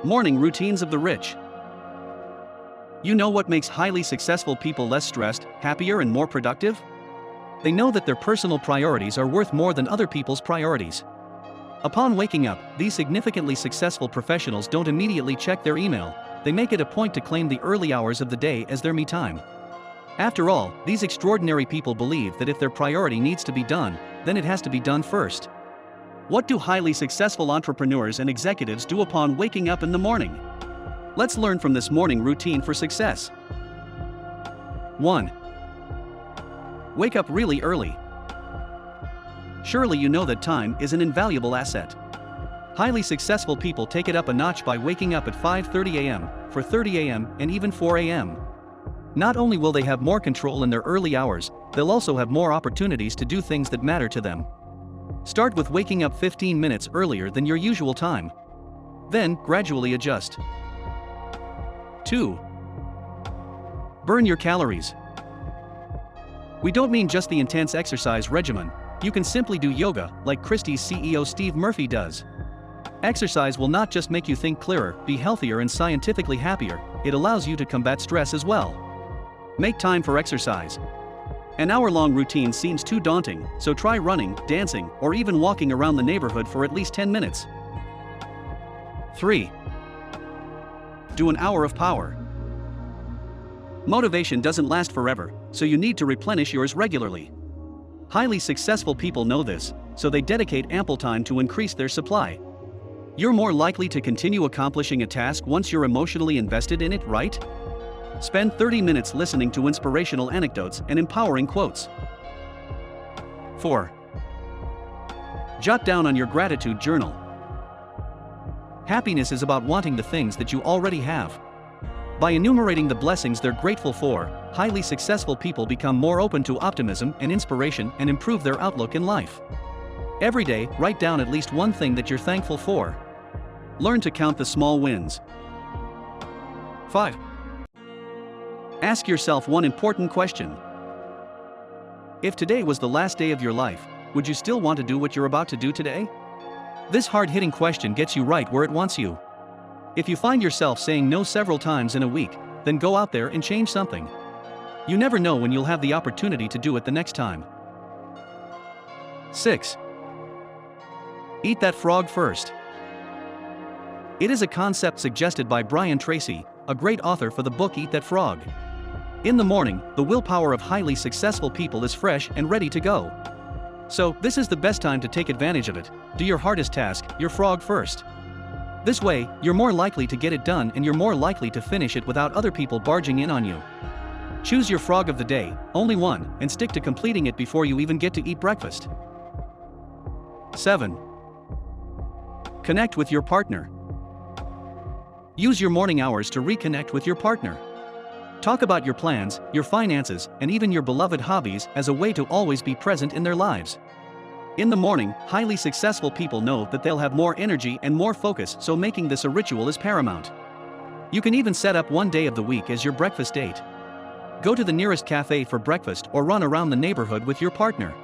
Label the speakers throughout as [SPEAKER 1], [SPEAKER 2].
[SPEAKER 1] Morning routines of the rich. You know what makes highly successful people less stressed, happier, and more productive? They know that their personal priorities are worth more than other people's priorities. Upon waking up, these significantly successful professionals don't immediately check their email. They make it a point to claim the early hours of the day as their me time. After all, these extraordinary people believe that if their priority needs to be done, then it has to be done first. What do highly successful entrepreneurs and executives do upon waking up in the morning? Let's learn from this morning routine for success. 1. Wake up really early. Surely you know that time is an invaluable asset. Highly successful people take it up a notch by waking up at 5:30 a.m., 4:30 a.m., and even 4 a.m. Not only will they have more control in their early hours, they'll also have more opportunities to do things that matter to them. Start with waking up 15 minutes earlier than your usual time. Then, gradually adjust. 2. Burn your calories. We don't mean just the intense exercise regimen. You can simply do yoga, like Christie's CEO Steve Murphy does. Exercise will not just make you think clearer, be healthier, and scientifically happier, it allows you to combat stress as well. Make time for exercise. An hour-long routine seems too daunting, so try running, dancing, or even walking around the neighborhood for at least 10 minutes. 3. Do an hour of power. Motivation doesn't last forever, so you need to replenish yours regularly. Highly successful people know this, so they dedicate ample time to increase their supply. You're more likely to continue accomplishing a task once you're emotionally invested in it, right? Spend 30 minutes listening to inspirational anecdotes and empowering quotes. 4. Jot down on your gratitude journal. Happiness is about wanting the things that you already have. By enumerating the blessings they're grateful for, highly successful people become more open to optimism and inspiration and improve their outlook in life. Every day, write down at least one thing that you're thankful for. Learn to count the small wins. 5. Ask yourself one important question. If today was the last day of your life, would you still want to do what you're about to do today? This hard-hitting question gets you right where it wants you. If you find yourself saying no several times in a week, then go out there and change something. You never know when you'll have the opportunity to do it the next time. 6. Eat that frog first. It is a concept suggested by Brian Tracy, a great author for the book Eat That Frog. In the morning, the willpower of highly successful people is fresh and ready to go. So, this is the best time to take advantage of it. Do your hardest task, your frog, first. This way, you're more likely to get it done and you're more likely to finish it without other people barging in on you. Choose your frog of the day, only one, and stick to completing it before you even get to eat breakfast. 7. Connect with your partner. Use your morning hours to reconnect with your partner. Talk about your plans, your finances, and even your beloved hobbies as a way to always be present in their lives. In the morning, highly successful people know that they'll have more energy and more focus, so making this a ritual is paramount. You can even set up one day of the week as your breakfast date. Go to the nearest cafe for breakfast or run around the neighborhood with your partner.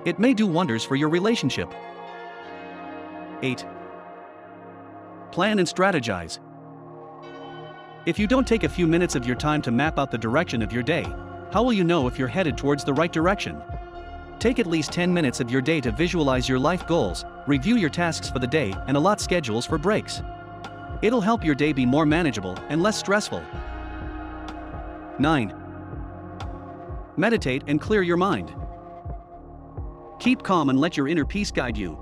[SPEAKER 1] It may do wonders for your relationship. 8. Plan and strategize. If you don't take a few minutes of your time to map out the direction of your day, how will you know if you're headed towards the right direction? Take at least 10 minutes of your day to visualize your life goals, review your tasks for the day, and allot schedules for breaks. It'll help your day be more manageable and less stressful. 9. Meditate and clear your mind. Keep calm and let your inner peace guide you.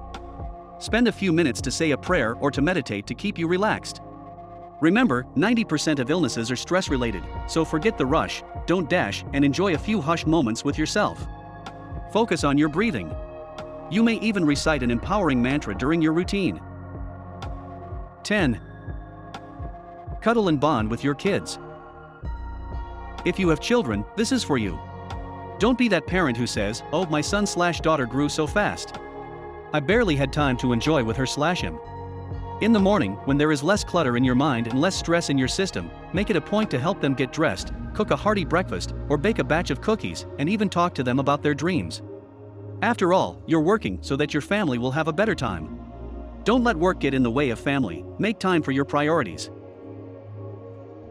[SPEAKER 1] Spend a few minutes to say a prayer or to meditate to keep you relaxed. Remember, 90% of illnesses are stress-related, so forget the rush, don't dash, and enjoy a few hushed moments with yourself. Focus on your breathing. You may even recite an empowering mantra during your routine. 10. Cuddle and bond with your kids. If you have children, this is for you. Don't be that parent who says, "Oh, my son/daughter grew so fast. I barely had time to enjoy with her/him." In the morning, when there is less clutter in your mind and less stress in your system, make it a point to help them get dressed, cook a hearty breakfast, or bake a batch of cookies, and even talk to them about their dreams. After all, you're working so that your family will have a better time. Don't let work get in the way of family, make time for your priorities.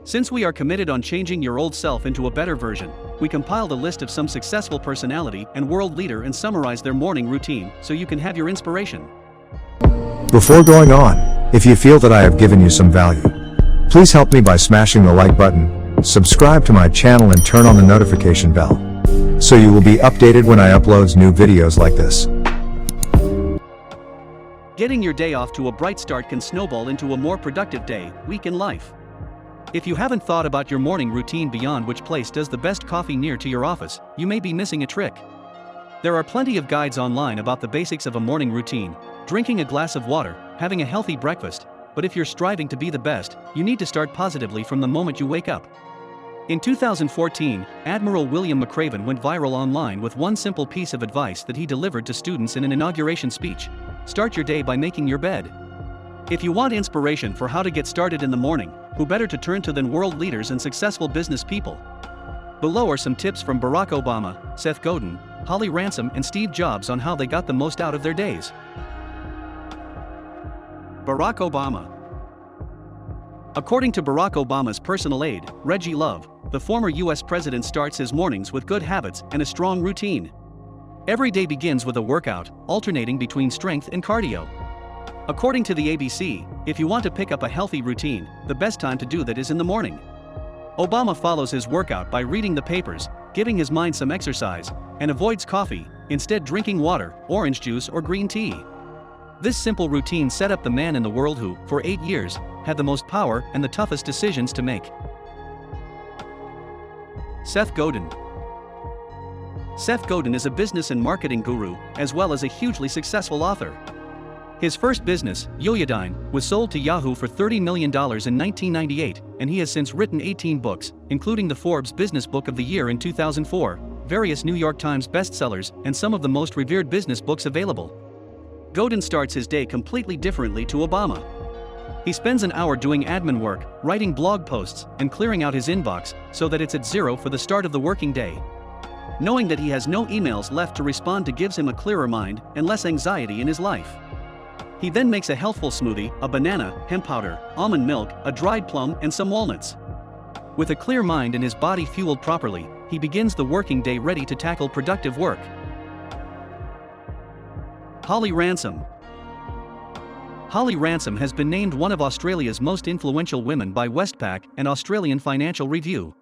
[SPEAKER 1] Since we are committed on changing your old self into a better version, we compiled a list of some successful personality and world leader and summarized their morning routine so you can have your inspiration.
[SPEAKER 2] Before going on, if you feel that I have given you some value, please help me by smashing the like button, subscribe to my channel and turn on the notification bell, so you will be updated when I upload new videos like this.
[SPEAKER 1] Getting your day off to a bright start can snowball into a more productive day, week in life. If you haven't thought about your morning routine beyond which place does the best coffee near to your office, you may be missing a trick. There are plenty of guides online about the basics of a morning routine, drinking a glass of water, having a healthy breakfast, but if you're striving to be the best, you need to start positively from the moment you wake up. In 2014, Admiral William McRaven went viral online with one simple piece of advice that he delivered to students in an inauguration speech: start your day by making your bed. If you want inspiration for how to get started in the morning, who better to turn to than world leaders and successful business people? Below are some tips from Barack Obama, Seth Godin, Holly Ransom and Steve Jobs on how they got the most out of their days. Barack Obama. According to Barack Obama's personal aide, Reggie Love, the former US president starts his mornings with good habits and a strong routine. Every day begins with a workout, alternating between strength and cardio. According to the ABC, if you want to pick up a healthy routine, the best time to do that is in the morning. Obama follows his workout by reading the papers, giving his mind some exercise, and avoids coffee, instead drinking water, orange juice or green tea. This simple routine set up the man in the world who, for 8 years, had the most power and the toughest decisions to make. Seth Godin. Seth Godin is a business and marketing guru, as well as a hugely successful author. His first business, Yoyodyne, was sold to Yahoo for $30 million in 1998, and he has since written 18 books, including the Forbes Business Book of the Year in 2004, various New York Times bestsellers, and some of the most revered business books available. Godin starts his day completely differently to Obama. He spends an hour doing admin work, writing blog posts, and clearing out his inbox, so that it's at zero for the start of the working day. Knowing that he has no emails left to respond to gives him a clearer mind and less anxiety in his life. He then makes a healthful smoothie, a banana, hemp powder, almond milk, a dried plum, and some walnuts. With a clear mind and his body fueled properly, he begins the working day ready to tackle productive work. Holly Ransom. Holly Ransom has been named one of Australia's most influential women by Westpac and Australian Financial Review.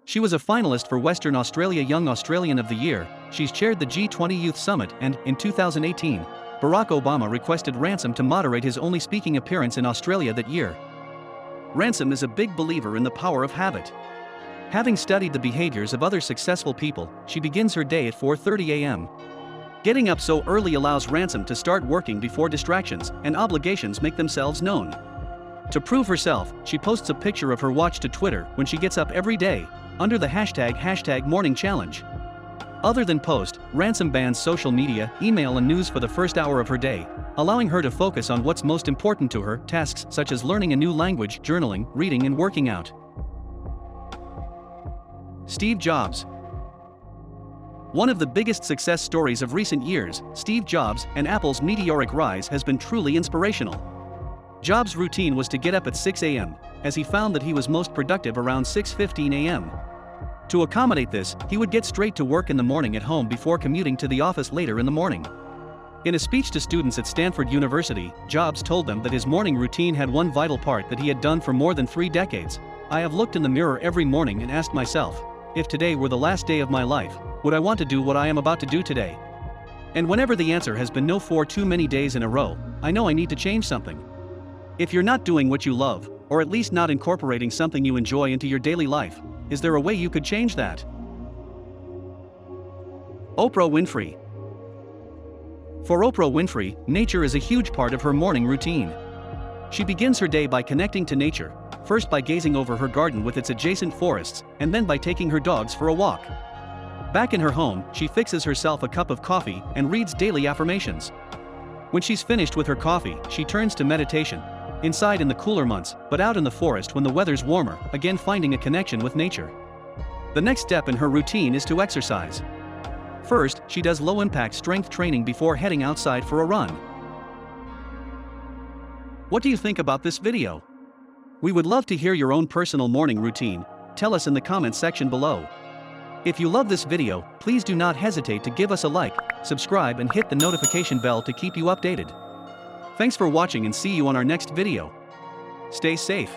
[SPEAKER 1] She was a finalist for Western Australia Young Australian of the Year. She's chaired the G20 Youth Summit and, in 2018, Barack Obama requested Ransom to moderate his only speaking appearance in Australia that year. Ransom is a big believer in the power of habit. Having studied the behaviors of other successful people, she begins her day at 4:30 a.m. Getting up so early allows Ransom to start working before distractions and obligations make themselves known. To prove herself, she posts a picture of her watch to Twitter when she gets up every day, under the hashtag Morning Challenge. Other than post, Ransom bans social media, email and news for the first hour of her day, allowing her to focus on what's most important to her, tasks such as learning a new language, journaling, reading and working out. Steve Jobs. One of the biggest success stories of recent years, Steve Jobs and Apple's meteoric rise has been truly inspirational. Jobs' routine was to get up at 6 a.m., as he found that he was most productive around 6:15 a.m. To accommodate this, he would get straight to work in the morning at home before commuting to the office later in the morning. In a speech to students at Stanford University, Jobs told them that his morning routine had one vital part that he had done for more than 3 decades. I have looked in the mirror every morning and asked myself, if today were the last day of my life, would I want to do what I am about to do today? And whenever the answer has been no for too many days in a row, I know I need to change something. If you're not doing what you love, or at least not incorporating something you enjoy into your daily life, is there a way you could change that? Oprah Winfrey. For Oprah Winfrey, nature is a huge part of her morning routine. She begins her day by connecting to nature, first by gazing over her garden with its adjacent forests, and then by taking her dogs for a walk. Back in her home, she fixes herself a cup of coffee and reads daily affirmations. When she's finished with her coffee, she turns to meditation, inside in the cooler months, but out in the forest when the weather's warmer, again finding a connection with nature. The next step in her routine is to exercise. First, she does low-impact strength training before heading outside for a run. What do you think about this video? We would love to hear your own personal morning routine. Tell us in the comments section below. If you love this video, please do not hesitate to give us a like, subscribe and hit the notification bell to keep you updated. Thanks for watching and see you on our next video. Stay safe.